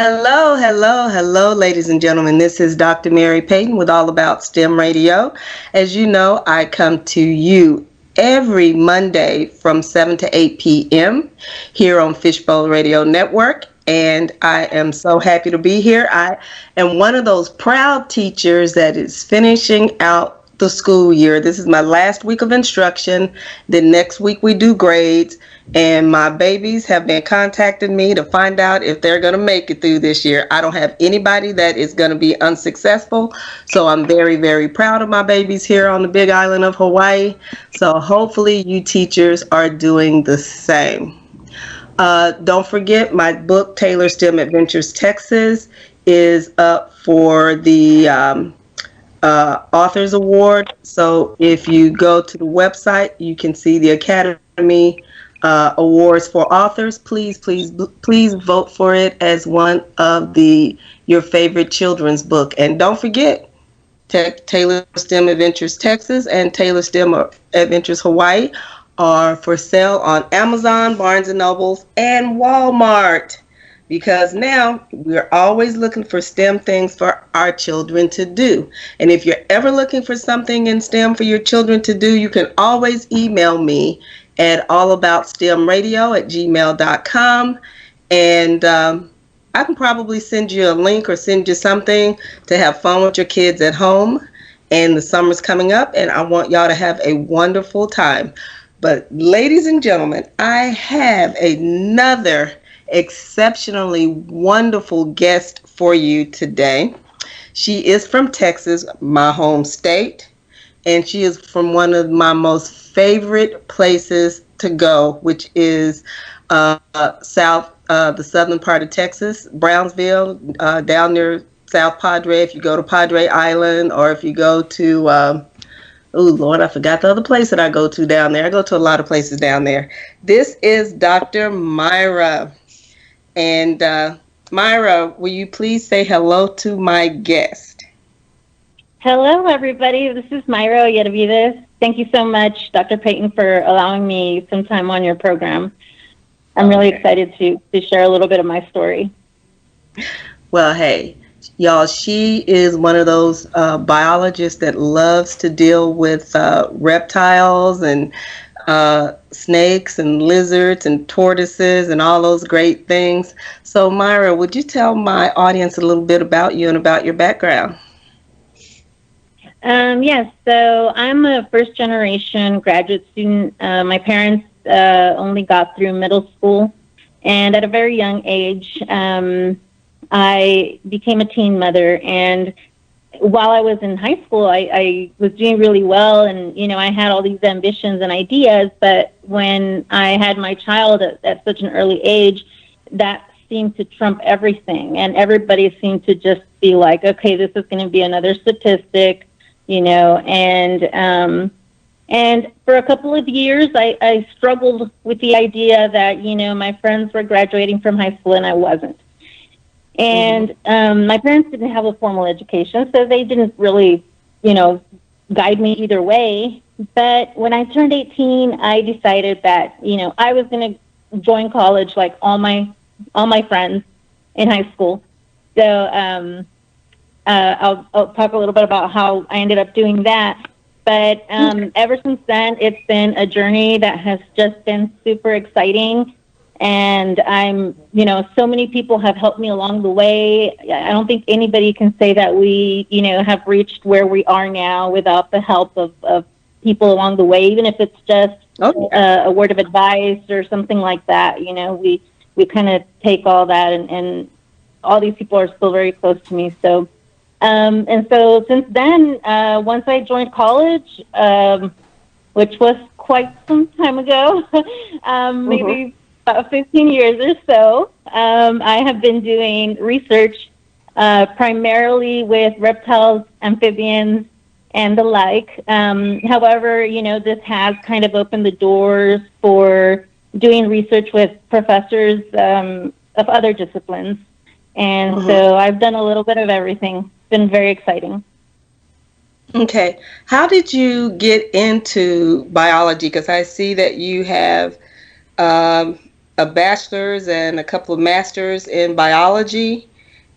Hello, hello, hello, ladies and gentlemen. This is Dr. Mary Payton with All About STEM Radio. As you know, I come to you every Monday from 7 to 8 p.m. here on Fishbowl Radio Network, and I am so happy to be here. I am one of those proud teachers that is finishing out the school year. This is my last week of instruction. Then next week we do grades, and my babies have been contacting me to find out if they're going to make it through this year. I don't have anybody that is going to be unsuccessful, so I'm very, very proud of my babies here on the big island of Hawaii. So hopefully you teachers are doing the same. Don't forget, my book, Taylor STEM Adventures Texas, is up for the Authors Award. So if you go to the website, you can see the Academy Awards for authors. Please vote for it as one of your favorite children's book. And don't forget, Taylor STEM Adventures Texas and Taylor STEM Adventures Hawaii are for sale on Amazon, Barnes & Nobles, and Walmart. Because now we're always looking for STEM things for our children to do. And if you're ever looking for something in STEM for your children to do, you can always email me at allaboutSTEMradio@gmail.com. And I can probably send you a link or send you something to have fun with your kids at home. And the summer's coming up, and I want y'all to have a wonderful time. But ladies and gentlemen, I have another exceptionally wonderful guest for you today. She is from Texas, my home state, and she is from one of my most favorite places to go, which is the southern part of Texas, Brownsville, down near South Padre. If you go to Padre Island, or if you go to oh Lord, I forgot the other place that I go to down there. I go to a lot of places down there. This is Dr. Mayra. And Mayra, will you please say hello to my guest? Hello, everybody. This is Mayra Oyervides. Thank you so much, Dr. Payton, for allowing me some time on your program. I'm really excited to share a little bit of my story. Well, hey, y'all, she is one of those biologists that loves to deal with reptiles and snakes and lizards and tortoises and all those great things. So Mayra, would you tell my audience a little bit about you and about your background? Yes, so I'm a first generation graduate student. My parents only got through middle school, and at a very young age, I became a teen mother. And while I was in high school, I was doing really well, and I had all these ambitions and ideas. But when I had my child at such an early age, that seemed to trump everything, and everybody seemed to just be like, okay, this is going to be another statistic, and for a couple of years, I struggled with the idea that my friends were graduating from high school and I wasn't. And my parents didn't have a formal education, so they didn't really, guide me either way. But when I turned 18, I decided that, I was going to join college like all my friends in high school. So I'll talk a little bit about how I ended up doing that. But ever since then, it's been a journey that has just been super exciting. And I'm, so many people have helped me along the way. I don't think anybody can say that we, have reached where we are now without the help of people along the way, even if it's just a word of advice or something like that. We kind of take all that, and all these people are still very close to me. So, and so since then, once I joined college, which was quite some time ago, maybe about 15 years or so, I have been doing research primarily with reptiles, amphibians, and the like. However, this has kind of opened the doors for doing research with professors of other disciplines. And so I've done a little bit of everything. It's been very exciting. Okay. How did you get into biology? Because I see that you have a bachelor's and a couple of masters in biology.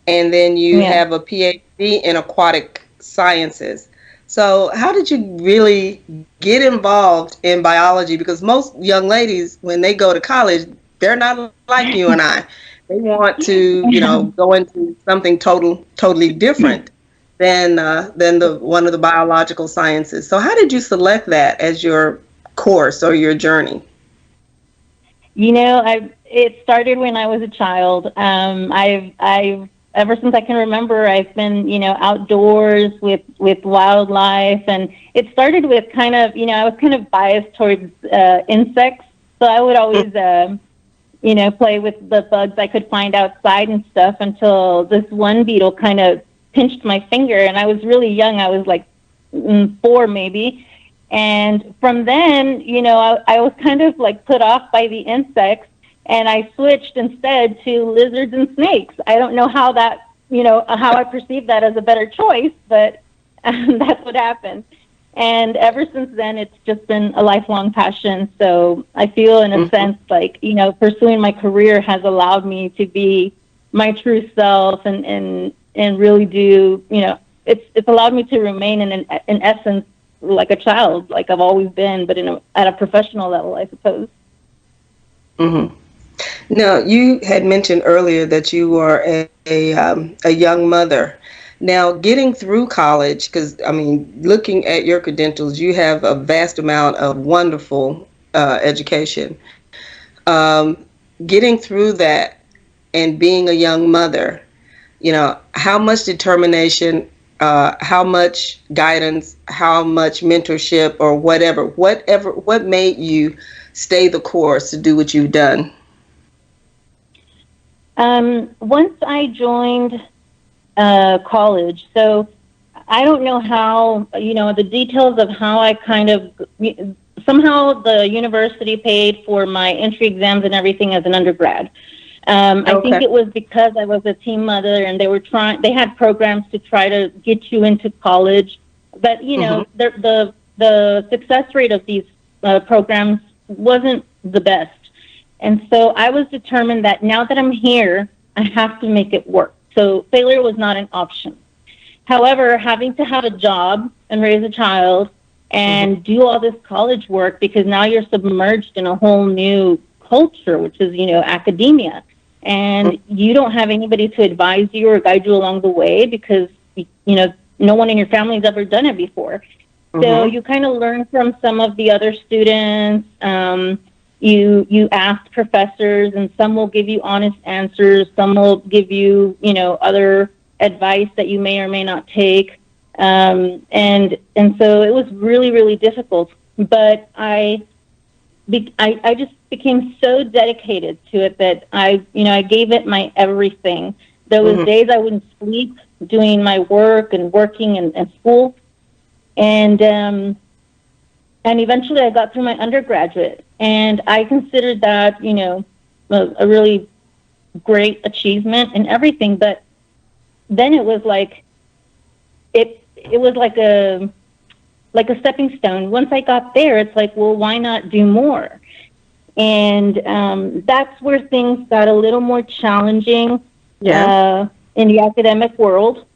and then you Yeah. have a PhD in aquatic sciences. So, how did you really get involved in biology? Because most young ladies, when they go to college, they're not like you and I. They want to, go into something totally different than the one of the biological sciences. So, how did you select that as your course or your journey? It started when I was a child. I've ever since I can remember, I've been, outdoors with wildlife, and it started with kind of, I was kind of biased towards insects, so I would always, play with the bugs I could find outside and stuff until this one beetle kind of pinched my finger, and I was really young. I was like 4 maybe. And from then, I was kind of like put off by the insects, and I switched instead to lizards and snakes. I don't know how that, how I perceived that as a better choice, but that's what happened. And ever since then, it's just been a lifelong passion. So I feel, in a sense, like, pursuing my career has allowed me to be my true self and really do, it's allowed me to remain in essence like a child, like I've always been, but at a professional level, I suppose. Mm-hmm. Now, you had mentioned earlier that you were a young mother. Now, getting through college, because I mean, looking at your credentials, you have a vast amount of wonderful education. Um, Getting through that and being a young mother, how much determination, how much guidance, how much mentorship, or what made you stay the course to do what you've done? Once I joined college, so I don't know how, the details of how I kind of, somehow the university paid for my entry exams and everything as an undergrad. I think it was because I was a teen mother, and they had programs to try to get you into college, but the success rate of these programs wasn't the best. And so I was determined that now that I'm here, I have to make it work. So failure was not an option. However, having to have a job and raise a child and do all this college work, because now you're submerged in a whole new culture, which is, academia. And you don't have anybody to advise you or guide you along the way because, no one in your family has ever done it before. So you kind of learn from some of the other students. You ask professors, and some will give you honest answers. Some will give you, other advice that you may or may not take. And so it was really, really difficult. But I just became so dedicated to it that I gave it my everything. There was days I wouldn't sleep doing my work and working and school. And eventually I got through my undergraduate, and I considered that, a really great achievement and everything. But then it was like, it was like a stepping stone. Once I got there, it's like, well, why not do more? And that's where things got a little more challenging in the academic world.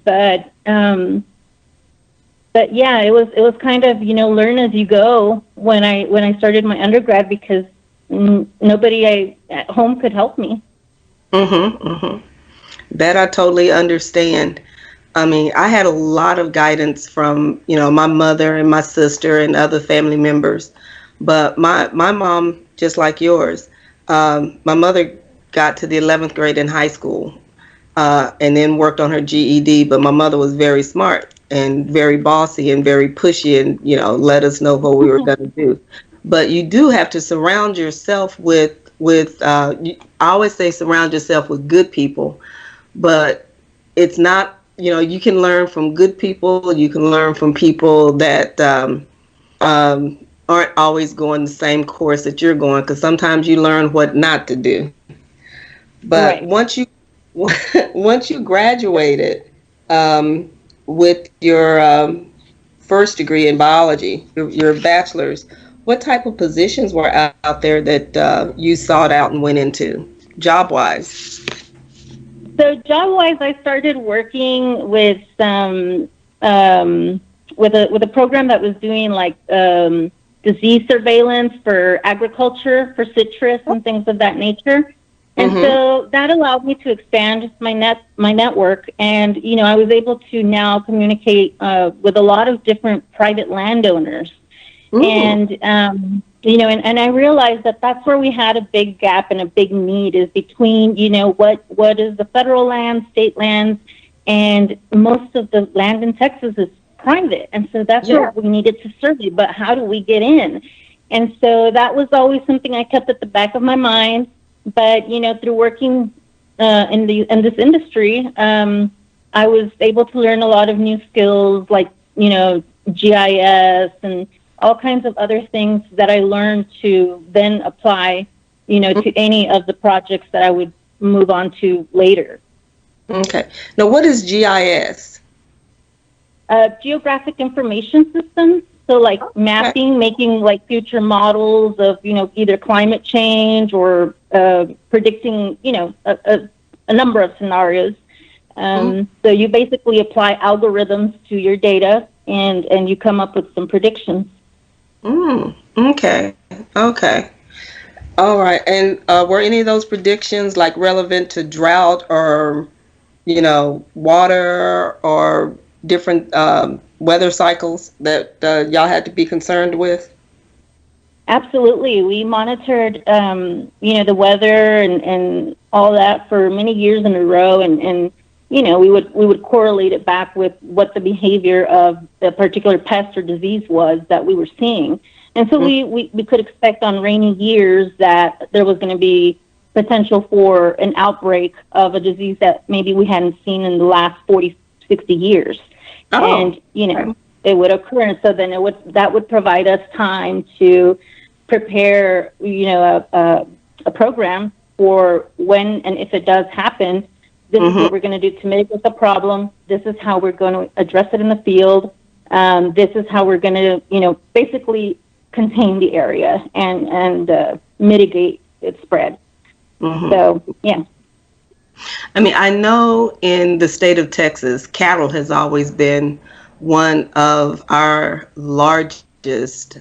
But yeah, it was kind of, learn as you go when I started my undergrad, because nobody at home could help me. That I totally understand. I mean, I had a lot of guidance from, my mother and my sister and other family members. But my mom, just like yours, my mother got to the 11th grade in high school and then worked on her GED. But my mother was very smart and very bossy and very pushy, and, let us know what we were going to do. But you do have to surround yourself with I always say surround yourself with good people. But it's not, you can learn from good people. You can learn from people that aren't always going the same course that you're going, because sometimes you learn what not to do. But once you graduated with your first degree in biology, your bachelor's, what type of positions were out there that you sought out and went into, job-wise? So job-wise, I started working with with a program that was doing like disease surveillance for agriculture, for citrus and things of that nature. And so that allowed me to expand my network, and I was able to now communicate with a lot of different private landowners, and and I realized that that's where we had a big gap and a big need is between what is the federal land, state lands, and most of the land in Texas is private, and so that's where we needed to survey. But how do we get in? And so that was always something I kept at the back of my mind. But through working in this industry, I was able to learn a lot of new skills like GIS and all kinds of other things that I learned to then apply to any of the projects that I would move on to later. Okay. Now, what is GIS? Geographic Information Systems. So like mapping, making like future models of, either climate change or predicting, a number of scenarios. So you basically apply algorithms to your data and you come up with some predictions. Okay. Okay. All right. And were any of those predictions like relevant to drought or, water or different weather cycles that y'all had to be concerned with? Absolutely. We monitored, the weather and all that for many years in a row, and we would correlate it back with what the behavior of a particular pest or disease was that we were seeing. And so we could expect on rainy years that there was going to be potential for an outbreak of a disease that maybe we hadn't seen in the last 40, 60 years. And, it would occur. And so then that would provide us time to prepare, a program for when and if it does happen. This is what we're going to do to mitigate the problem. This is how we're going to address it in the field. This is how we're going to, basically contain the area and mitigate its spread. So, yeah. I mean, I know in the state of Texas, cattle has always been one of our largest,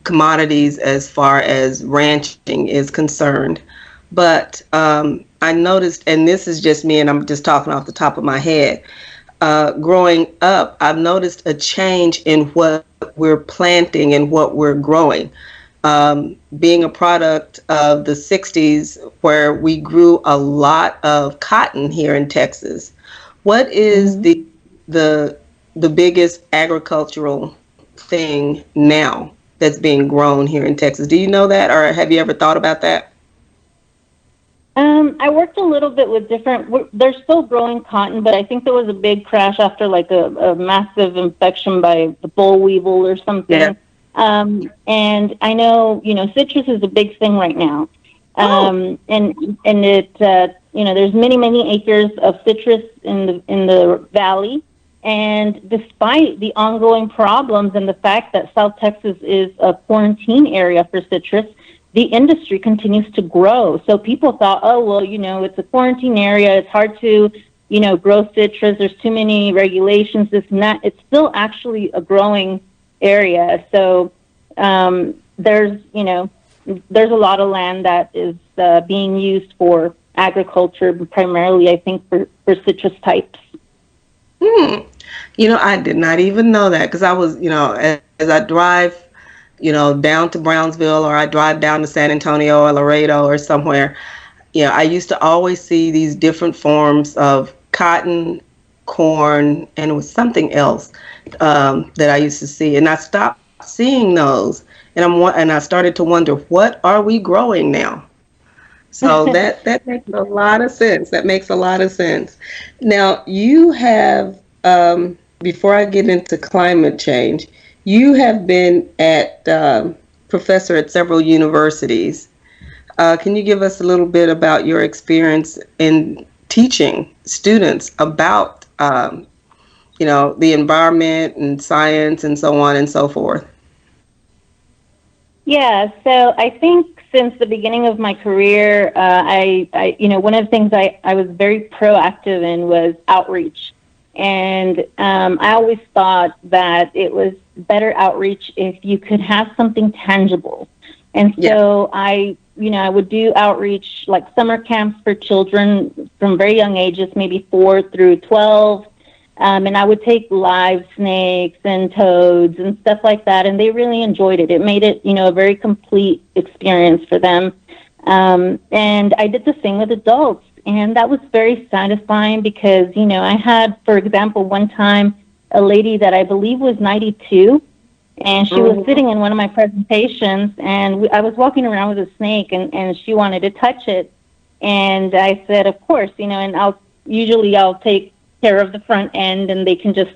commodities as far as ranching is concerned. But I noticed, and this is just me, and I'm just talking off the top of my head, growing up, I've noticed a change in what we're planting and what we're growing. Being a product of the 60s, where we grew a lot of cotton here in Texas, what is the biggest agricultural thing now that's being grown here in Texas? Do you know that, or have you ever thought about that? I worked a little bit with they're still growing cotton, but I think there was a big crash after like a massive infection by the boll weevil or something. Yeah. And I know, citrus is a big thing right now. And it, there's many acres of citrus in the valley. And despite the ongoing problems and the fact that South Texas is a quarantine area for citrus, the industry continues to grow. So people thought, it's a quarantine area. It's hard to, grow citrus. There's too many regulations, this and that. It's still actually a growing area. So there's a lot of land that is being used for agriculture, primarily, I think, for citrus types. I did not even know that, because I was, as I drive, down to Brownsville, or I drive down to San Antonio or Laredo or somewhere, I used to always see these different forms of cotton, corn, and it was something else that I used to see. And I stopped seeing those, and I started to wonder, what are we growing now? So that makes a lot of sense. That makes a lot of sense. Now, you have, before I get into climate change, you have been professor at several universities. Can you give us a little bit about your experience in teaching students about, the environment and science and so on and so forth? Yeah, so I think since the beginning of my career, one of the things I was very proactive in was outreach. And I always thought that it was better outreach if you could have something tangible. And so I would do outreach like summer camps for children from very young ages, maybe 4 through 12. And I would take live snakes and toads and stuff like that. And they really enjoyed it. It made it, a very complete experience for them. And I did the same with adults. And that was very satisfying because, I had, for example, one time a lady that I believe was 92, and she was sitting in one of my presentations, and I was walking around with a snake, and she wanted to touch it. And I said, of course, and I'll take care of the front end, and they can just,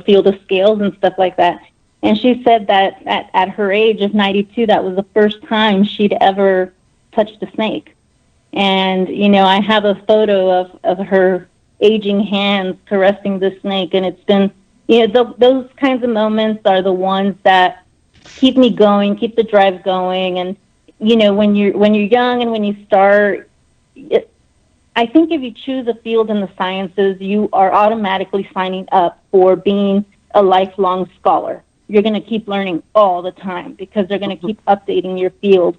feel the scales and stuff like that. And she said that at her age of 92, that was the first time she'd ever touched a snake. And, I have a photo of her aging hands caressing the snake. And it's been, those kinds of moments are the ones that keep me going, keep the drive going. And, when you're young and when you start, I think if you choose a field in the sciences, you are automatically signing up for being a lifelong scholar. You're going to keep learning all the time because they're going to keep updating your field.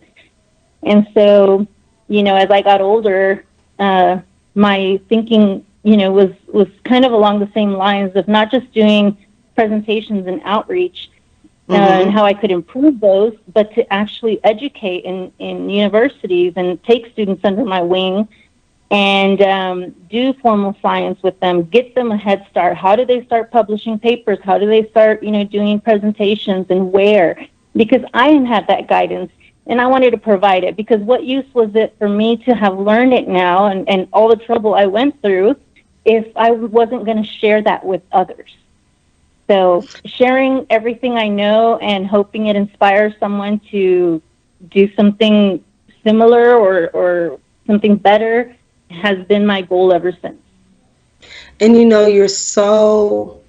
And so, as I got older, my thinking, was kind of along the same lines of not just doing presentations and outreach and how I could improve those, but to actually educate in universities and take students under my wing and do formal science with them, get them a head start. How do they start publishing papers? How do they start, doing presentations and where? Because I didn't have that guidance. And I wanted to provide it because what use was it for me to have learned it now and all the trouble I went through if I wasn't going to share that with others? So sharing everything I know and hoping it inspires someone to do something similar or something better has been my goal ever since. And you're so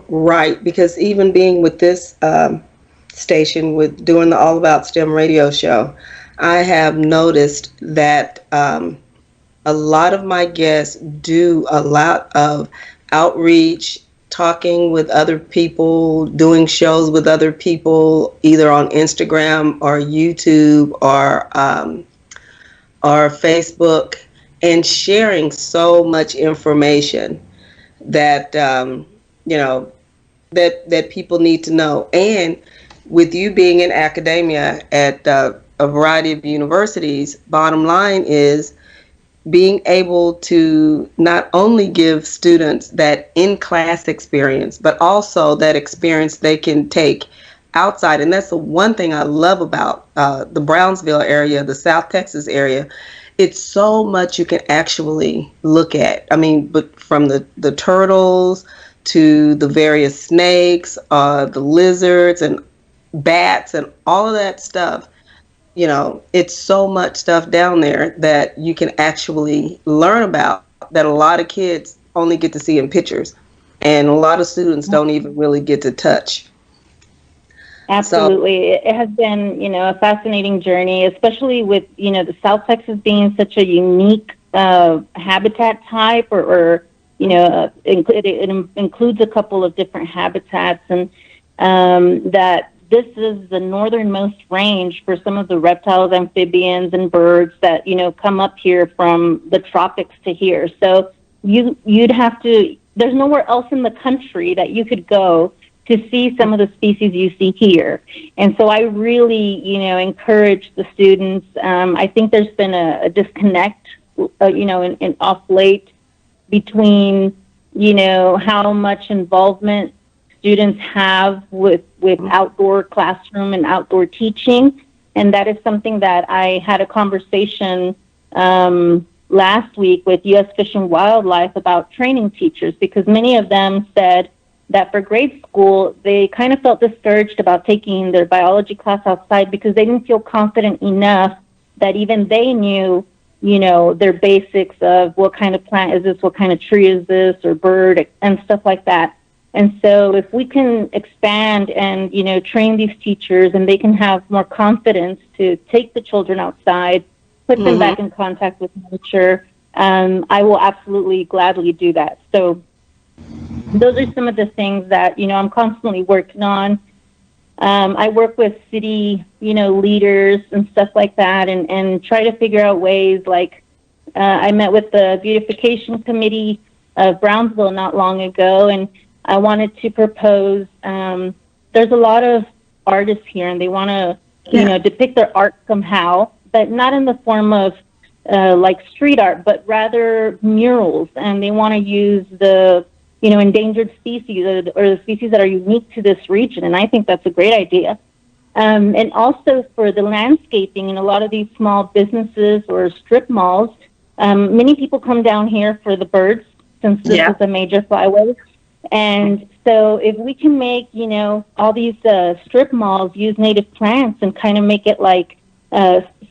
right, because even being with this station with doing the All About STEM radio show, I have noticed that a lot of my guests do a lot of outreach, talking with other people, doing shows with other people, either on Instagram or YouTube or Facebook, and sharing so much information that that people need to know. And with you being in academia at a variety of universities, bottom line is being able to not only give students that in-class experience, but also that experience they can take outside. And that's the one thing I love about the Brownsville area, the South Texas area. It's so much you can actually look at. I mean, but from the turtles to the various snakes, the lizards and bats and all of that stuff, it's so much stuff down there that you can actually learn about that a lot of kids only get to see in pictures, and a lot of students don't even really get to touch. Absolutely. So, it has been, a fascinating journey, especially with, the South Texas being such a unique habitat type or it includes a couple of different habitats, and that this is the northernmost range for some of the reptiles, amphibians, and birds that, come up here from the tropics to here. So you'd have to, there's nowhere else in the country that you could go to see some of the species you see here. And so I really, encourage the students. I think there's been a disconnect, in off late between, how much involvement students have with outdoor classroom and outdoor teaching. And that is something that I had a conversation last week with U.S. Fish and Wildlife about training teachers, because many of them said that for grade school, they kind of felt discouraged about taking their biology class outside because they didn't feel confident enough that even they knew, their basics of what kind of plant is this, what kind of tree is this, or bird, and stuff like that. And so if we can expand and, train these teachers and they can have more confidence to take the children outside, put them back in contact with nature, I will absolutely gladly do that. So those are some of the things that, I'm constantly working on. I work with city, leaders and stuff like that, and try to figure out ways. Like I met with the beautification committee of Brownsville not long ago, and I wanted to propose. There's a lot of artists here, and they want to, depict their art somehow, but not in the form of like street art, but rather murals. And they want to use the endangered species or the species that are unique to this region. And I think that's a great idea. And also for the landscaping in a lot of these small businesses or strip malls, many people come down here for the birds since this is a major flyway. And so if we can make, all these strip malls use native plants and kind of make it like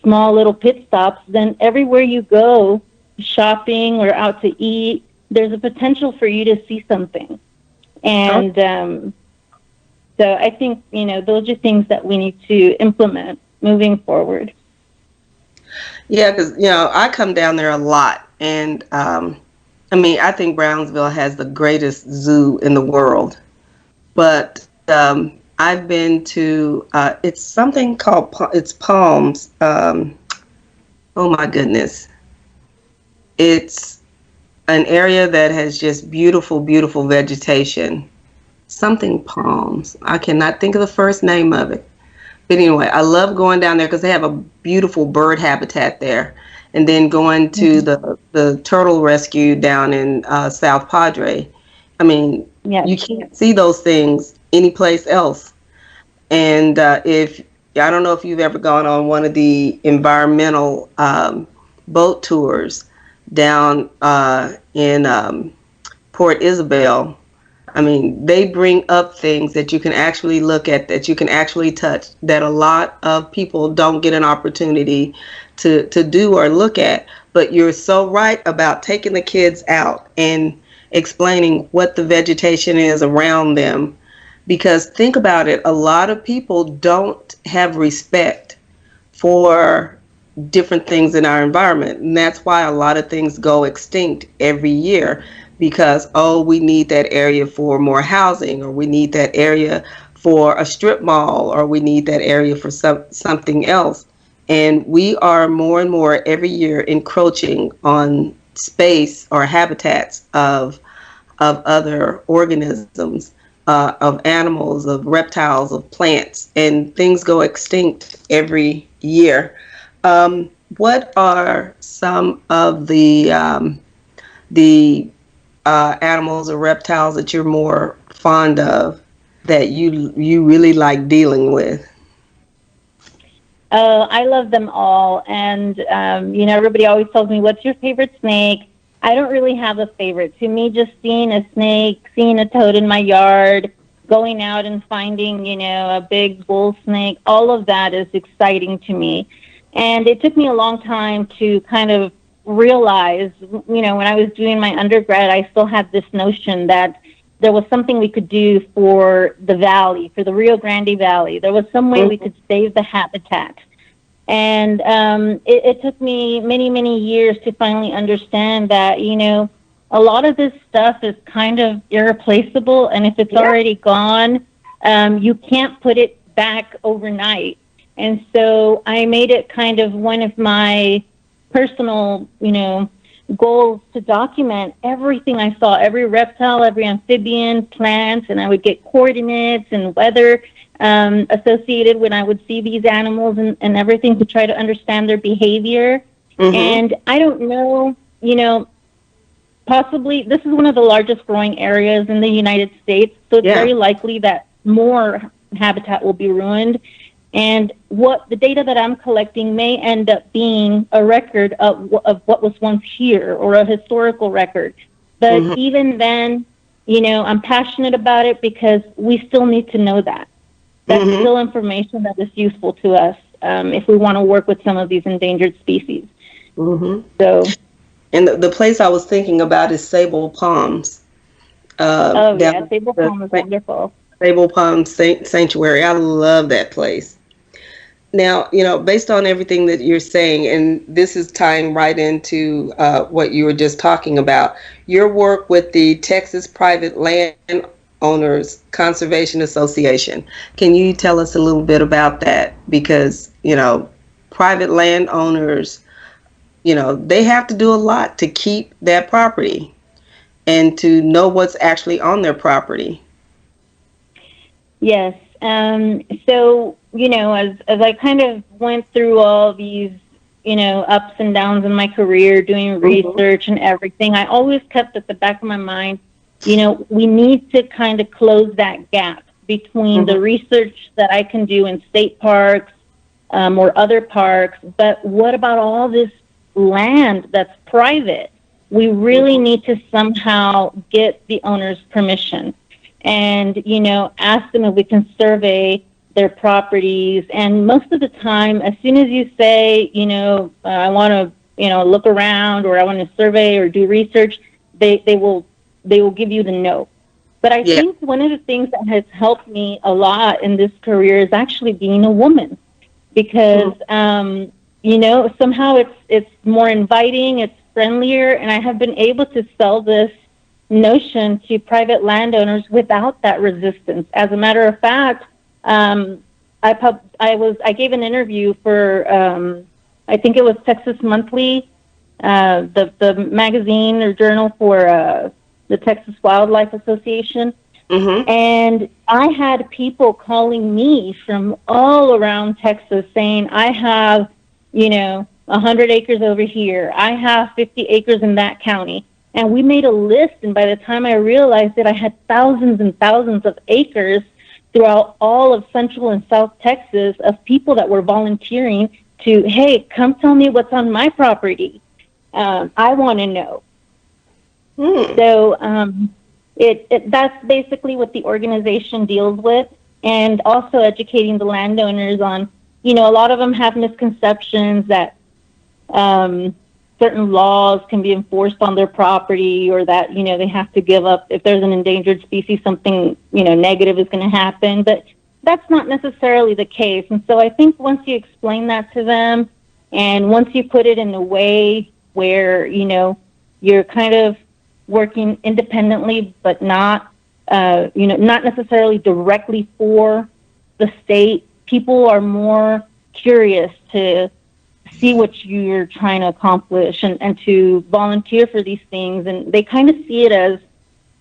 small little pit stops, then everywhere you go, shopping or out to eat, there's a potential for you to see something. And so I think, those are things that we need to implement moving forward. Yeah, because, I come down there a lot. And, I think Brownsville has the greatest zoo in the world. But I've been to, it's something called, it's Palms. Oh, my goodness. It's an area that has just beautiful, beautiful vegetation. Something Palms. I cannot think of the first name of it. But anyway, I love going down there because they have a beautiful bird habitat there. And then going to the turtle rescue down in South Padre. You can't see those things anyplace else. And I don't know if you've ever gone on one of the environmental boat tours down in Port Isabel. They bring up things that you can actually look at, that you can actually touch, that a lot of people don't get an opportunity to do or look at. But you're so right about taking the kids out and explaining what the vegetation is around them. Because think about it, a lot of people don't have respect for different things in our environment. And that's why a lot of things go extinct every year. Because, we need that area for more housing, or we need that area for a strip mall, or we need that area for something else. And we are more and more every year encroaching on space or habitats of other organisms, of animals, of reptiles, of plants, and things go extinct every year. What are some of the animals or reptiles that you're more fond of, that you really like dealing with? I love them all. And, everybody always tells me, what's your favorite snake? I don't really have a favorite. To me, just seeing a snake, seeing a toad in my yard, going out and finding, a big bull snake, all of that is exciting to me. And it took me a long time to kind of realize, when I was doing my undergrad, I still had this notion that there was something we could do for the valley, for the Rio Grande Valley. There was some way we could save the habitat. And it took me many, many years to finally understand that, a lot of this stuff is kind of irreplaceable. And if it's already gone, you can't put it back overnight. And so I made it kind of one of my personal, goals to document everything I saw, every reptile, every amphibian, plant, and I would get coordinates and weather associated when I would see these animals and everything, to try to understand their behavior. And I don't know, possibly this is one of the largest growing areas in the United States, so it's very likely that more habitat will be ruined. And what the data that I'm collecting may end up being a record of what was once here, or a historical record. But even then, I'm passionate about it because we still need to know that. That's still information that is useful to us if we want to work with some of these endangered species. So, and the place I was thinking about is Sable Palms. Oh down yeah, Sable the Palm is wonderful. Sable Palm Sanctuary. I love that place. Now, based on everything that you're saying, and this is tying right into what you were just talking about, your work with the Texas Private Landowners Conservation Association. Can you tell us a little bit about that? Because, private landowners, they have to do a lot to keep that property and to know what's actually on their property. Yes. So, as I kind of went through all these, ups and downs in my career, doing Mm-hmm. research and everything, I always kept at the back of my mind, we need to kind of close that gap between the Mm-hmm. research that I can do in state parks, or other parks, but what about all this land that's private? We really Mm-hmm. need to somehow get the owner's permission and, ask them if we can survey their properties. And most of the time, as soon as you say, I want to, look around, or I want to survey or do research, they will give you the no. But I Yeah. think one of the things that has helped me a lot in this career is actually being a woman, because Mm-hmm. somehow it's more inviting, it's friendlier, and I have been able to sell this notion to private landowners without that resistance. As a matter of fact, I gave an interview for, I think it was Texas Monthly, the magazine or journal for the Texas Wildlife Association. Mm-hmm. And I had people calling me from all around Texas saying, I have, 100 acres over here. I have 50 acres in that county. And we made a list. And by the time I realized it, I had thousands and thousands of acres throughout all of Central and South Texas of people that were volunteering to, hey, come tell me what's on my property. I want to know. Mm. So that's basically what the organization deals with, and also educating the landowners on, a lot of them have misconceptions that certain laws can be enforced on their property, or that, they have to give up if there's an endangered species, something, negative is going to happen. But that's not necessarily the case. And so I think once you explain that to them, and once you put it in a way where, you're kind of working independently, but not, not necessarily directly for the state, people are more curious to see what you're trying to accomplish, and to volunteer for these things. And they kind of see it as,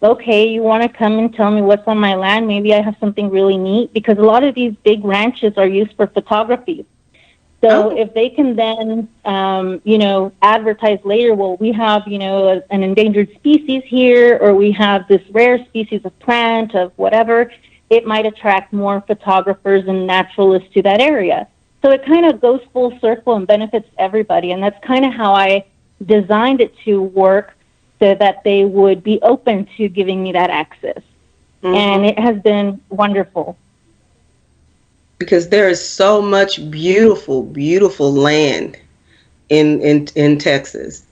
okay, you want to come and tell me what's on my land? Maybe I have something really neat, because a lot of these big ranches are used for photography. So Oh. if they can then, advertise later, well, we have, an endangered species here, or we have this rare species of plant of whatever, it might attract more photographers and naturalists to that area. So it kind of goes full circle and benefits everybody. And that's kind of how I designed it to work, so that they would be open to giving me that access. And Mm-hmm. it has been wonderful. Because there is so much beautiful, beautiful land in Texas.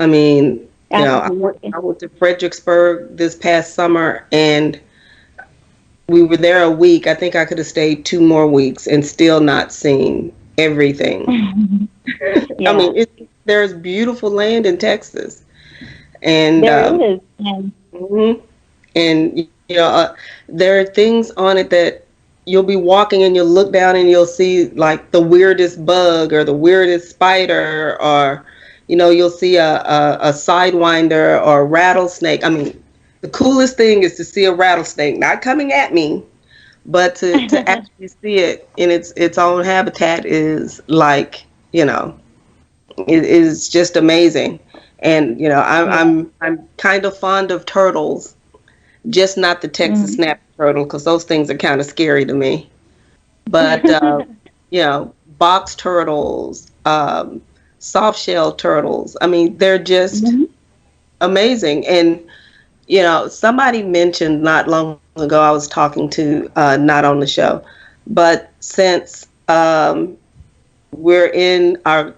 I mean, Absolutely. I went to Fredericksburg this past summer, and we were there a week. I think I could have stayed 2 more weeks and still not seen everything. I Yeah, mean, there's beautiful land in Texas, and there is. And mhm. And there are things on it that you'll be walking and you'll look down and you'll see like the weirdest bug or the weirdest spider, or you'll see a sidewinder or a rattlesnake. I mean, the coolest thing is to see a rattlesnake not coming at me, but to actually see it in its own habitat is like, it is just amazing. And yeah. I'm kind of fond of turtles, just not the Texas Mhm. snap turtle, because those things are kind of scary to me. But box turtles, soft shell turtles. I mean, they're just Mhm. amazing. And somebody mentioned not long ago, I was talking to, not on the show, but since we're in our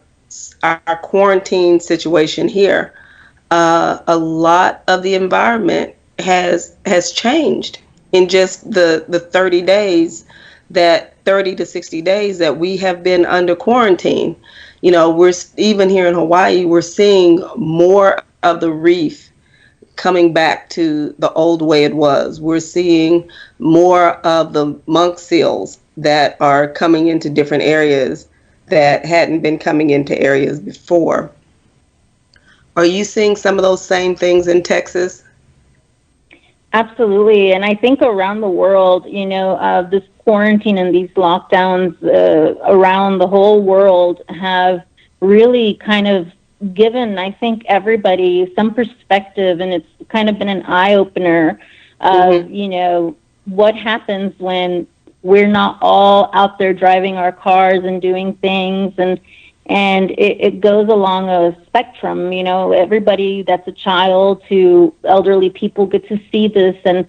quarantine situation here, a lot of the environment has changed in just the 30 days, that 30 to 60 days that we have been under quarantine. You know, we're even here in Hawaii, we're seeing more of the reef coming back to the old way it was. We're seeing more of the monk seals that are coming into different areas that hadn't been coming into areas before. Are you seeing some of those same things in Texas? Absolutely. And I think around the world, this quarantine and these lockdowns around the whole world have really kind of given, I think, everybody some perspective, and it's kind of been an eye opener of, what happens when we're not all out there driving our cars and doing things, and it goes along a spectrum. Everybody that's a child to elderly people get to see this, and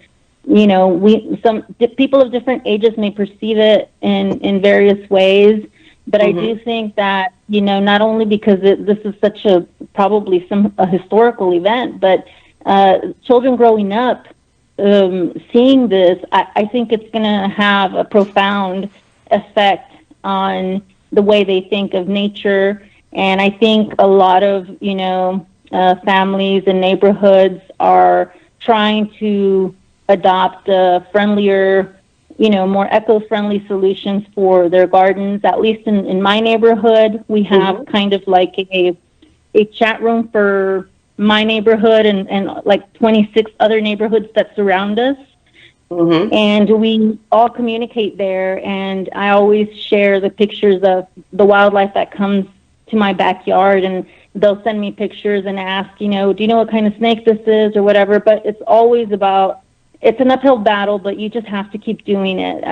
some people of different ages may perceive it in various ways. But I do think that, not only because this is such a historical event, but children growing up seeing this, I think it's going to have a profound effect on the way they think of nature. And I think a lot of, families and neighborhoods are trying to adopt friendlier, more eco-friendly solutions for their gardens. At least in my neighborhood, we have kind of like a chat room for my neighborhood and like 26 other neighborhoods that surround us. And we all communicate there, and I always share the pictures of the wildlife that comes to my backyard, and they'll send me pictures and ask, do you know what kind of snake this is or whatever. But it's always about, it's an uphill battle, but you just have to keep doing it.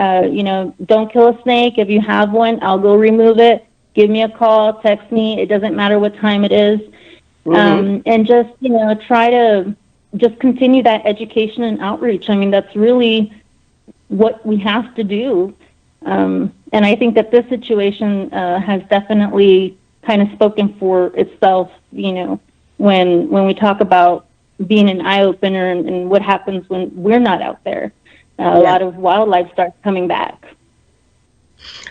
Don't kill a snake. If you have one, I'll go remove it. Give me a call, text me. It doesn't matter what time it is. And just, try to just continue that education and outreach. I mean, that's really what we have to do. And I think that this situation has definitely kind of spoken for itself, when we talk about being an eye-opener and what happens when we're not out there. A lot of wildlife starts coming back.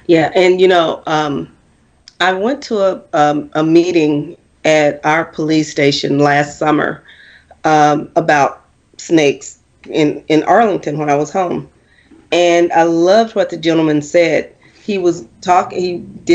Yeah, and I went to a meeting at our police station last summer about snakes in Arlington when I was home, and I loved what the gentleman said. He did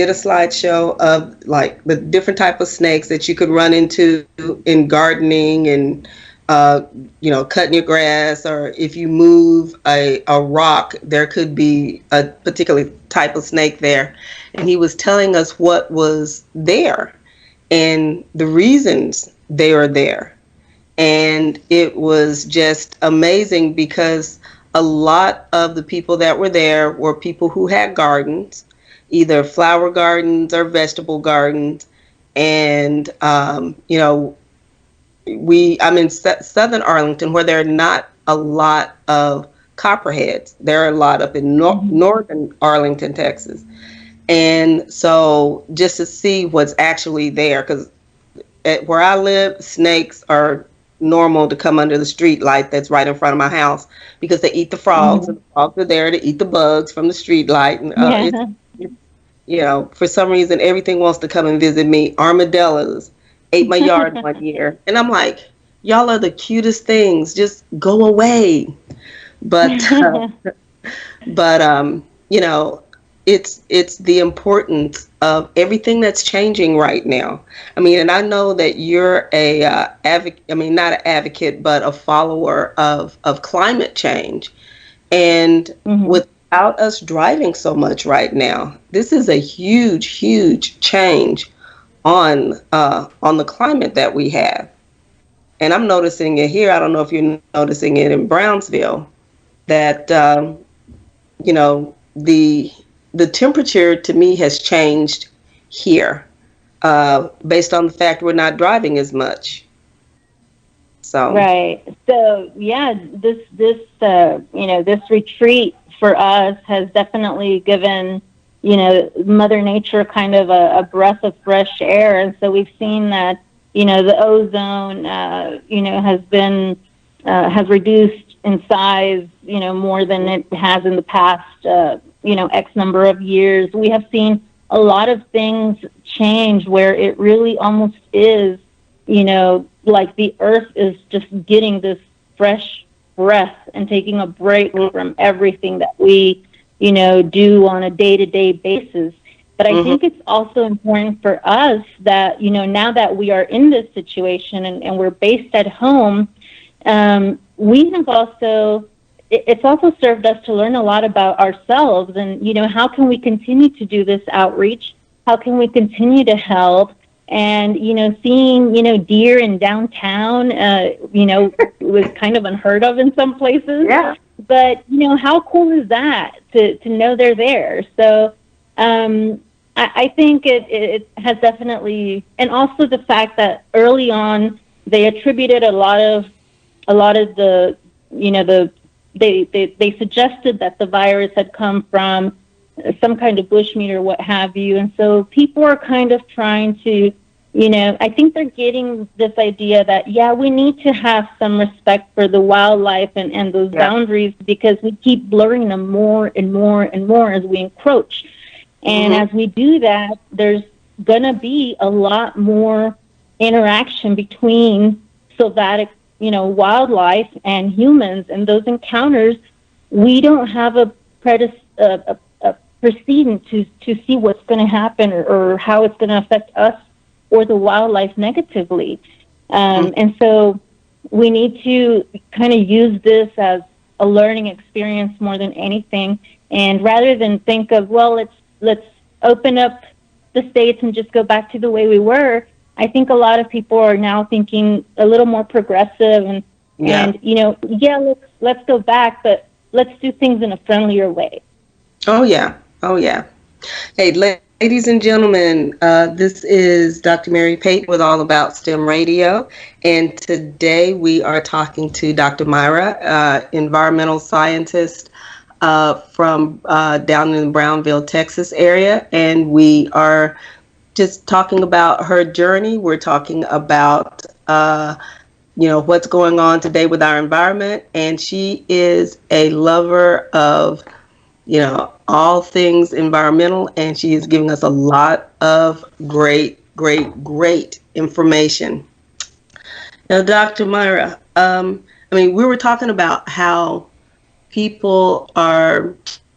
a slideshow of like the different type of snakes that you could run into in gardening and cutting your grass, or if you move a rock, there could be a particular type of snake there. And he was telling us what was there and the reasons they are there. And it was just amazing because a lot of the people that were there were people who had gardens, either flower gardens or vegetable gardens. And, I'm in southern Arlington, where there are not a lot of copperheads. There are a lot up in northern Arlington, Texas. And so just to see what's actually there, because where I live, snakes are normal to come under the street light that's right in front of my house, because they eat the frogs, and the frogs are there to eat the bugs from the street light. And for some reason, everything wants to come and visit me. Armadillos ate my yard one year, and I'm like, y'all are the cutest things, just go away. But it's the importance of everything that's changing right now. I mean, and I know that you're a advocate, not an advocate, but a follower of climate change. And without us driving so much right now, this is a huge, huge change on the climate that we have. And I'm noticing it here. I don't know if you're noticing it in Brownsville, that the temperature to me has changed here, based on the fact we're not driving as much. So right. So this retreat for us has definitely given Mother Nature kind of a breath of fresh air, and so we've seen that the ozone has been has reduced in size, more than it has in the past, X number of years. We have seen a lot of things change where it really almost is, like the earth is just getting this fresh breath and taking a break from everything that we, do on a day-to-day basis. But I think it's also important for us that, now that we are in this situation and we're based at home, we have also, it's also served us to learn a lot about ourselves and, how can we continue to do this outreach? How can we continue to help? And, seeing, deer in downtown, was kind of unheard of in some places. Yeah. But, how cool is that to know they're there? So I think it has definitely, and also the fact that early on they attributed a lot of the, they suggested that the virus had come from some kind of bushmeat or what have you. And so people are kind of trying to, I think they're getting this idea that, we need to have some respect for the wildlife and those boundaries, because we keep blurring them more and more and more as we encroach. And as we do that, there's going to be a lot more interaction between sylvatic, wildlife and humans. And those encounters, we don't have a precedent to see what's going to happen or how it's going to affect us or the wildlife negatively. And so we need to kind of use this as a learning experience more than anything. And rather than think of, let's open up the states and just go back to the way we were, I think a lot of people are now thinking a little more progressive and let's go back, but let's do things in a friendlier way. Oh, yeah. Hey, ladies and gentlemen, this is Dr. Mary Payton with All About STEM Radio, and today we are talking to Dr. Mayra, environmental scientist from down in the Brownville, Texas area, and we are just talking about her journey. We're talking about what's going on today with our environment, and she is a lover of all things environmental, and she is giving us a lot of great information. Now, Dr. Mayra, we were talking about how people are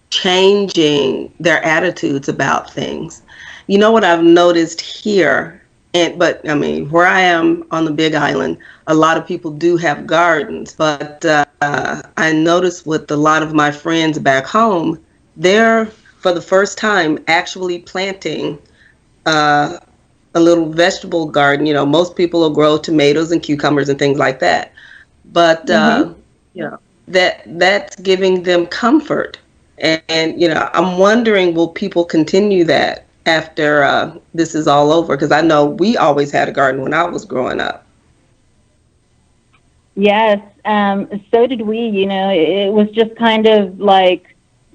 changing their attitudes about things. What I've noticed here, but where I am on the Big Island, a lot of people do have gardens, but I noticed with a lot of my friends back home, they're for the first time actually planting a little vegetable garden. Most people will grow tomatoes and cucumbers and things like that, but that's giving them comfort. And I'm wondering, will people continue that after this is all over? Because I know we always had a garden when I was growing up. Yes, so did we. It was just kind of like,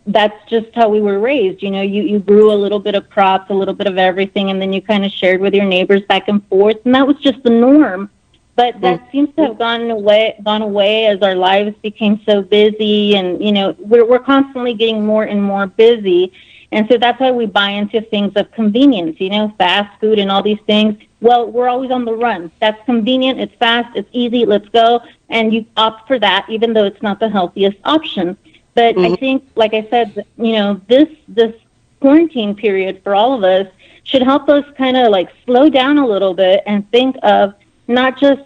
that's just how we were raised. You grew a little bit of crops, a little bit of everything, and then you kind of shared with your neighbors back and forth, and that was just the norm. But that seems to have gone away as our lives became so busy, and we're constantly getting more and more busy, and so that's why we buy into things of convenience, fast food and all these things. Well, we're always on the run. That's convenient, it's fast, it's easy, let's go, and you opt for that even though it's not the healthiest option. But I think, like I said, this quarantine period for all of us should help us kind of like slow down a little bit and think of not just,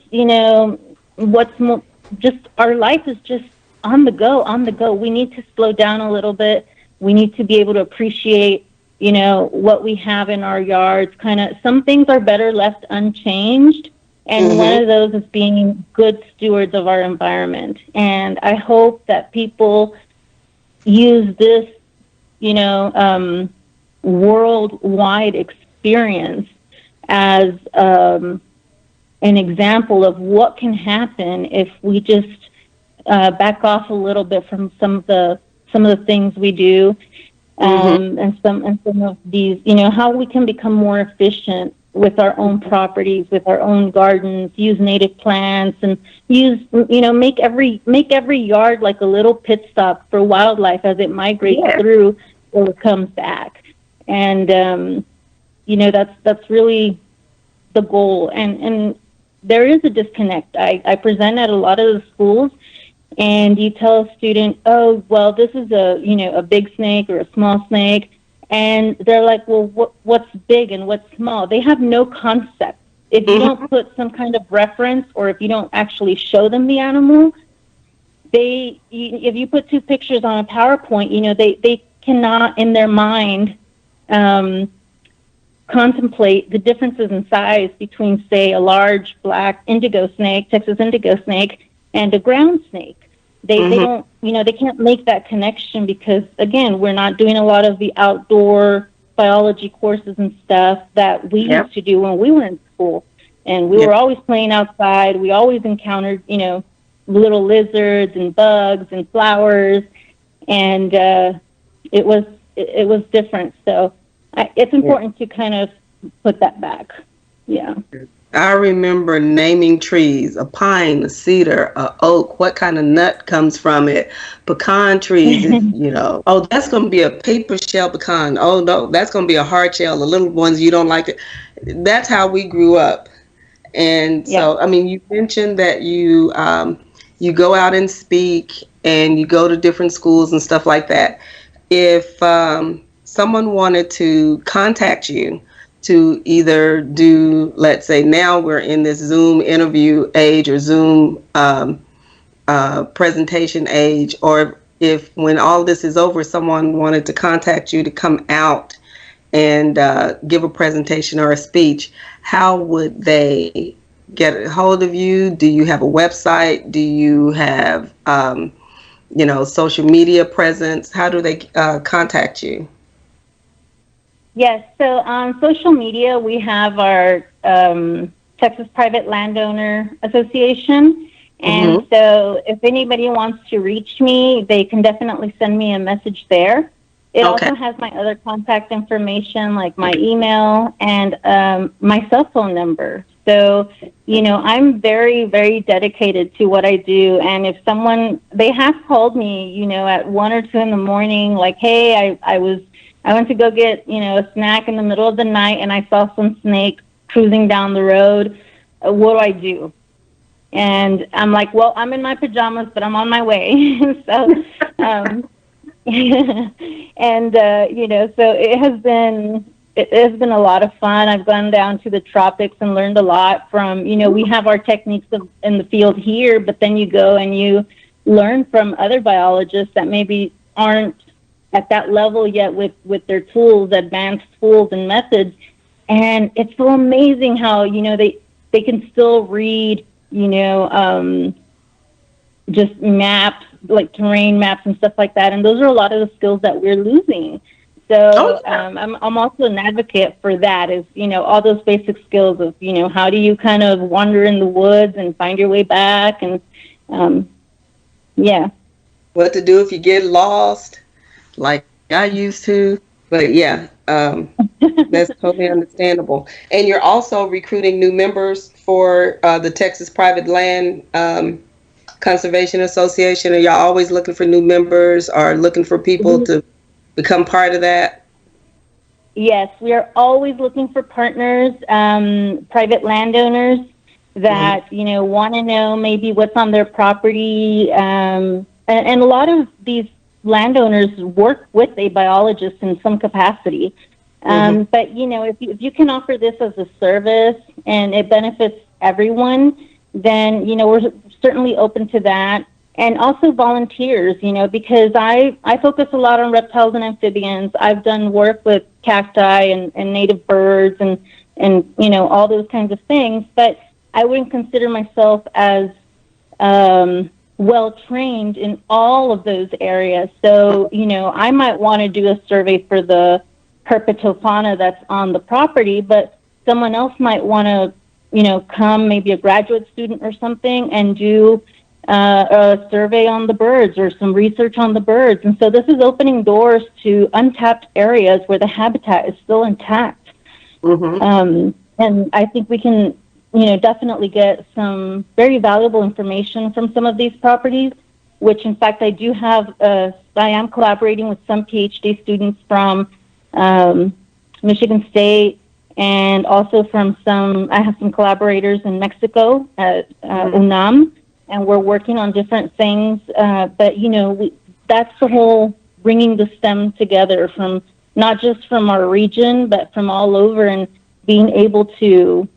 just our life is just on the go. We need to slow down a little bit. We need to be able to appreciate, what we have in our yards. Kind of some things are better left unchanged. And one of those is being good stewards of our environment. And I hope that people use this, worldwide experience as an example of what can happen if we just back off a little bit from some of the things we do, and some of these, how we can become more efficient with our own properties, with our own gardens, use native plants, and make every yard like a little pit stop for wildlife as it migrates through or comes back. And, that's really the goal. And there is a disconnect. I present at a lot of the schools, and you tell a student, oh, well, this is a big snake or a small snake. And they're like, well, what's big and what's small? They have no concept. If you don't put some kind of reference, or if you don't actually show them the animal, if you put two pictures on a PowerPoint, they cannot in their mind contemplate the differences in size between, say, a large black indigo snake, Texas indigo snake, and a ground snake. They don't, they can't make that connection because, again, we're not doing a lot of the outdoor biology courses and stuff that we used to do when we were in school. And we were always playing outside. We always encountered, little lizards and bugs and flowers. And it was different. So it's important to kind of put that back. Yeah. I remember naming trees, a pine, a cedar, a oak, what kind of nut comes from it. Pecan trees, oh, that's going to be a paper shell pecan. Oh, no, that's going to be a hard shell, the little ones you don't like. That's how we grew up. And so, I mean, you mentioned that you go out and speak and you go to different schools and stuff like that. If someone wanted to contact you, to either do, let's say now we're in this Zoom interview age or Zoom presentation age, or if when all this is over, someone wanted to contact you to come out and give a presentation or a speech, how would they get a hold of you? Do you have a website? Do you have, social media presence? How do they contact you? Yes, so on social media, we have our Texas Private Landowner Association. And so if anybody wants to reach me, they can definitely send me a message there. It also has my other contact information, like my email and my cell phone number. So, I'm very, very dedicated to what I do. And if they have called me, at 1 or 2 in the morning, like, hey, I went to go get, a snack in the middle of the night, and I saw some snake cruising down the road. What do I do? And I'm like, well, I'm in my pajamas, but I'm on my way. So, and so it has been a lot of fun. I've gone down to the tropics and learned a lot from, we have our techniques in the field here, but then you go and you learn from other biologists that maybe aren't at that level yet with their tools, advanced tools and methods. And it's so amazing how, they can still read, just maps, like terrain maps and stuff like that. And those are a lot of the skills that we're losing. So I'm also an advocate for that, is, all those basic skills of, how do you kind of wander in the woods and find your way back, and what to do if you get lost, like I used to. But that's totally understandable. And you're also recruiting new members for the Texas Private Land Conservation Association. Are y'all always looking for new members or looking for people to become part of that? Yes, we are always looking for partners, private landowners that, want to know maybe what's on their property. And a lot of these landowners work with a biologist in some capacity. But, if you can offer this as a service and it benefits everyone, then, we're certainly open to that. And also volunteers, because I focus a lot on reptiles and amphibians. I've done work with cacti and native birds and all those kinds of things. But I wouldn't consider myself as well-trained in all of those areas. So, I might want to do a survey for the herpetofauna that's on the property, but someone else might want to, come, maybe a graduate student or something, and do a survey on the birds or some research on the birds. And so this is opening doors to untapped areas where the habitat is still intact. And I think we can, definitely get some very valuable information from some of these properties, which in fact I am collaborating with some PhD students from Michigan State, and also I have some collaborators in Mexico at UNAM, and we're working on different things. But, that's the whole bringing the STEM together from not just from our region, but from all over, and being able to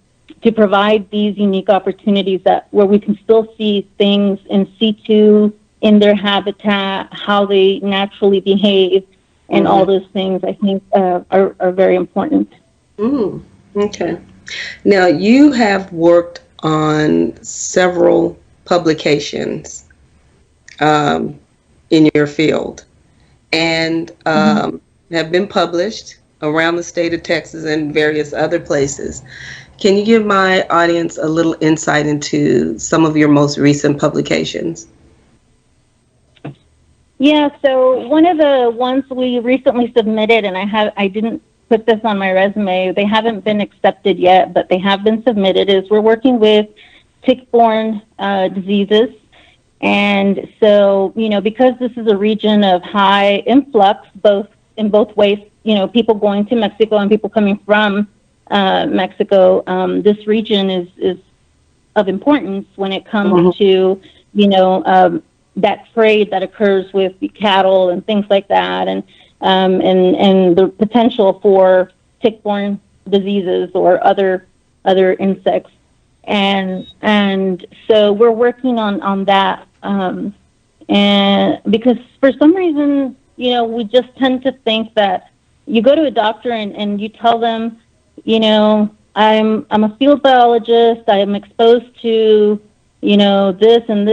provide these unique opportunities where we can still see things in situ, in their habitat, how they naturally behave, and all those things, I think, are very important. Okay. Now, you have worked on several publications in your field, and have been published around the state of Texas and various other places. Can you give my audience a little insight into some of your most recent publications? Yeah, so one of the ones we recently submitted, and I didn't put this on my resume, they haven't been accepted yet, but they have been submitted, is we're working with tick-borne diseases. And so, because this is a region of high influx, in both ways, people going to Mexico and people coming from Mexico, this region is of importance when it comes to, that trade that occurs with cattle and things like that, and the potential for tick-borne diseases or other insects. And so we're working on that. And because for some reason, we just tend to think that you go to a doctor and you tell them, I'm a field biologist, I am exposed to, this and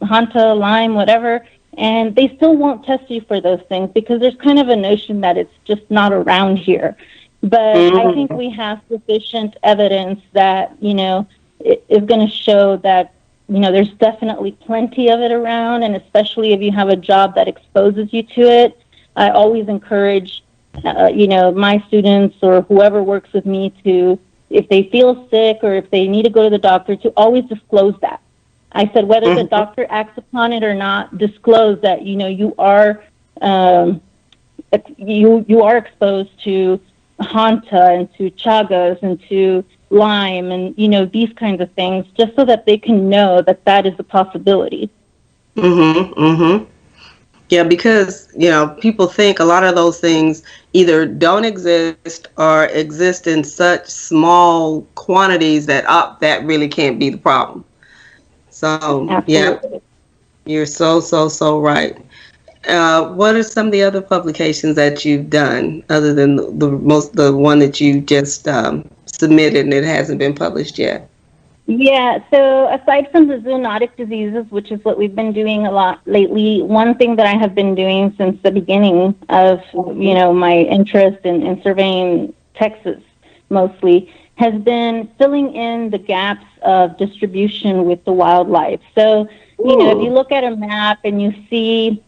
Hanta, Lyme, whatever, and they still won't test you for those things because there's kind of a notion that it's just not around here. But I think we have sufficient evidence that, it is going to show that, there's definitely plenty of it around, and especially if you have a job that exposes you to it. I always encourage, my students or whoever works with me to, if they feel sick or if they need to go to the doctor, to always disclose that. I said, whether the doctor acts upon it or not, disclose that, you are exposed to Hanta and to Chagas and to Lyme and, these kinds of things, just so that they can know that is a possibility. Yeah, because, people think a lot of those things either don't exist or exist in such small quantities that that really can't be the problem. So, Absolutely. Yeah, you're so right. What are some of the other publications that you've done other than the one that you just submitted and it hasn't been published yet? Yeah, so aside from the zoonotic diseases, which is what we've been doing a lot lately, one thing that I have been doing since the beginning of, my interest in surveying Texas mostly has been filling in the gaps of distribution with the wildlife. So, if you look at a map and you see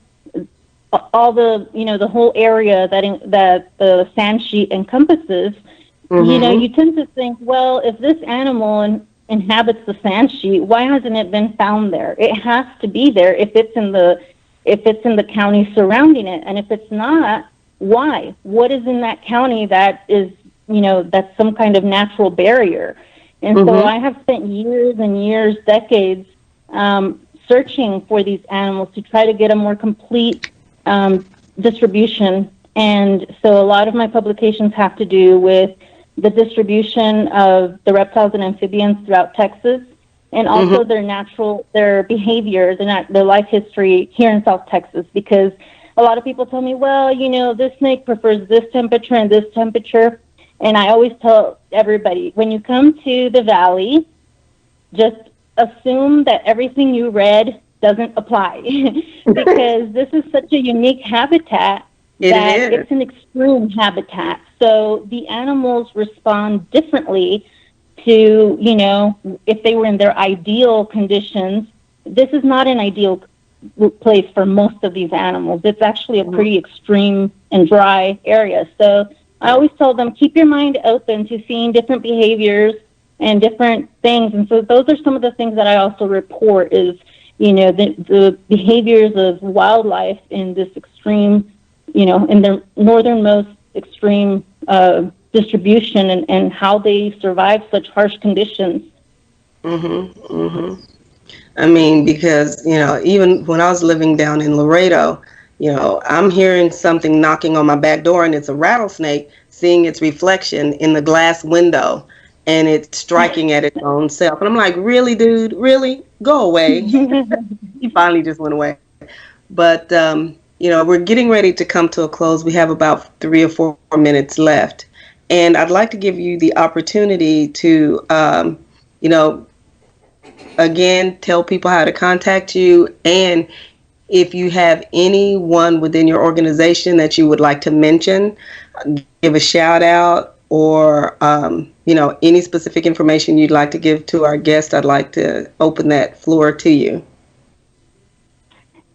all the, the whole area that the sand sheet encompasses, you tend to think, well, if this animal inhabits the sand sheet, why hasn't it been found there? It has to be there if it's in the county surrounding it. And if it's not, why? What is in that county that is, that's some kind of natural barrier? And so I have spent years and years, decades, searching for these animals to try to get a more complete distribution. And so a lot of my publications have to do with the distribution of the reptiles and amphibians throughout Texas, and also their behavior, their life history here in South Texas, because a lot of people tell me, well, this snake prefers this temperature and this temperature. And I always tell everybody, when you come to the valley, just assume that everything you read doesn't apply because this is such a unique habitat that it's an extreme habitat. So the animals respond differently to, if they were in their ideal conditions. This is not an ideal place for most of these animals. It's actually a pretty extreme and dry area. So I always told them, keep your mind open to seeing different behaviors and different things. And so those are some of the things that I also report is, the behaviors of wildlife in this extreme, in their northernmost extreme distribution, and how they survive such harsh conditions. I mean, because, even when I was living down in Laredo, I'm hearing something knocking on my back door, and it's a rattlesnake seeing its reflection in the glass window, and it's striking at its own self. And I'm like, really, dude? Really? Go away. He finally just went away. But, we're getting ready to come to a close. We have about 3 or 4 minutes left. And I'd like to give you the opportunity to, again, tell people how to contact you, and if you have anyone within your organization that you would like to mention, give a shout out, or any specific information you'd like to give to our guest, I'd like to open that floor to you.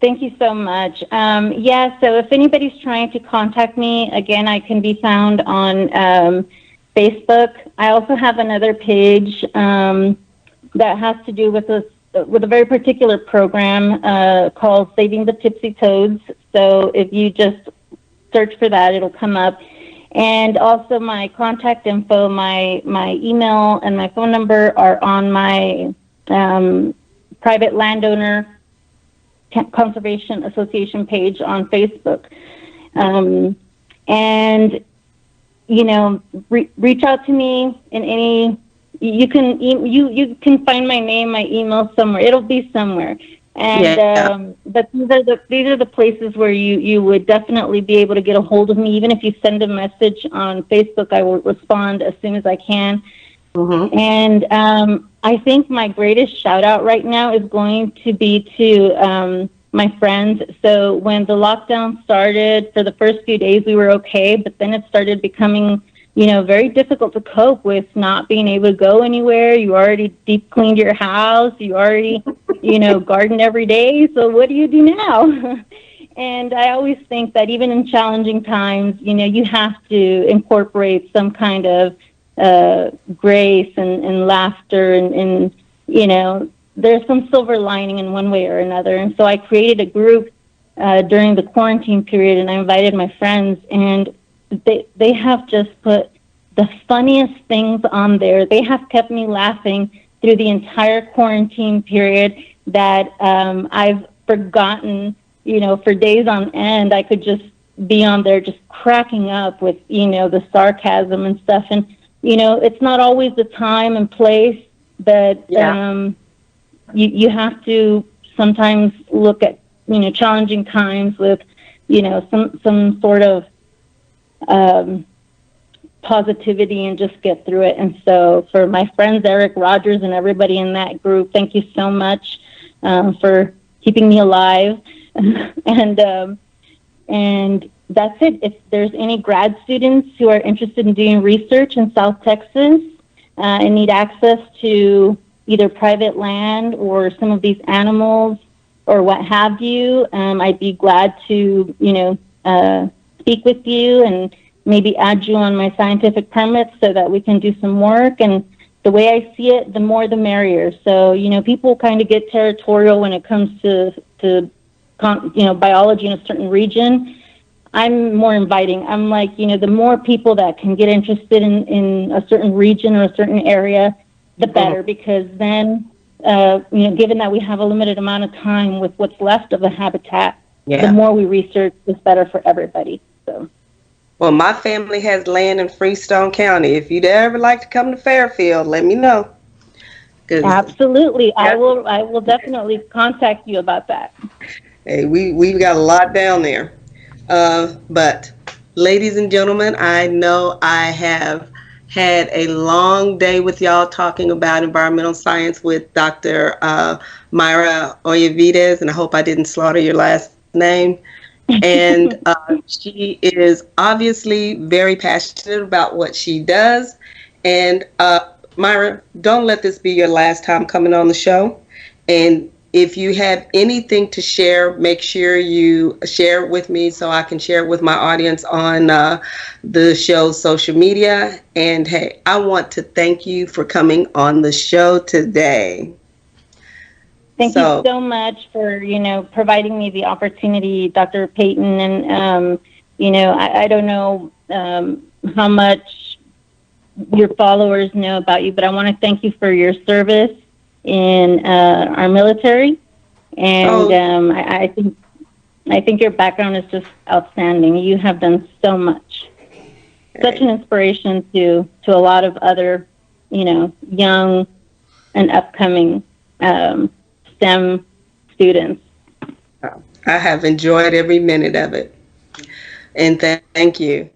Thank you so much. So if anybody's trying to contact me, again, I can be found on Facebook. I also have another page that has to do with a very particular program called Saving the Tipsy Toads. So if you just search for that, it'll come up. And also my contact info, my email and my phone number are on my private Landowner Conservation Association page on Facebook. Reach out to me in any. You can find my name, my email somewhere. It'll be somewhere. And but these are the places where you would definitely be able to get a hold of me. Even if you send a message on Facebook, I will respond as soon as I can. And I think my greatest shout out right now is going to be to my friends. So when the lockdown started, for the first few days we were okay, but then it started becoming very difficult to cope with not being able to go anywhere. You already deep cleaned your house. You already, garden every day. So what do you do now? And I always think that even in challenging times, you have to incorporate some kind of grace and laughter and there's some silver lining in one way or another. And so I created a group during the quarantine period, and I invited my friends, and they have just put the funniest things on there. They have kept me laughing through the entire quarantine period that I've forgotten, for days on end. I could just be on there just cracking up with, the sarcasm and stuff. And, it's not always the time and place, but you have to sometimes look at, challenging times with, some sort of positivity and just get through it. And so for my friends, Eric Rogers and everybody in that group, thank you so much for keeping me alive. And that's it. If there's any grad students who are interested in doing research in South Texas and need access to either private land or some of these animals or what have you, I'd be glad to, speak with you and maybe add you on my scientific permits so that we can do some work. And the way I see it, the more the merrier. So, people kind of get territorial when it comes to biology in a certain region. I'm more inviting. I'm like, the more people that can get interested in a certain region or a certain area, the better, because then, given that we have a limited amount of time with what's left of the habitat, the more we research, is better for everybody. So. Well, my family has land in Freestone County. If you'd ever like to come to Fairfield, let me know. Absolutely. I will definitely contact you about that. Hey, we've got a lot down there. But ladies and gentlemen, I know I have had a long day with y'all talking about environmental science with Dr. Mayra Oyervides, and I hope I didn't slaughter your last name. And she is obviously very passionate about what she does. And Mayra, don't let this be your last time coming on the show. And if you have anything to share, make sure you share it with me so I can share it with my audience on the show's social media. And hey, I want to thank you for coming on the show today. Thank you so much for, providing me the opportunity, Dr. Payton. And, I don't know how much your followers know about you, but I want to thank you for your service in our military. And I think your background is just outstanding. You have done so much. Such an inspiration to a lot of other, young and upcoming STEM students. I have enjoyed every minute of it. And thank you.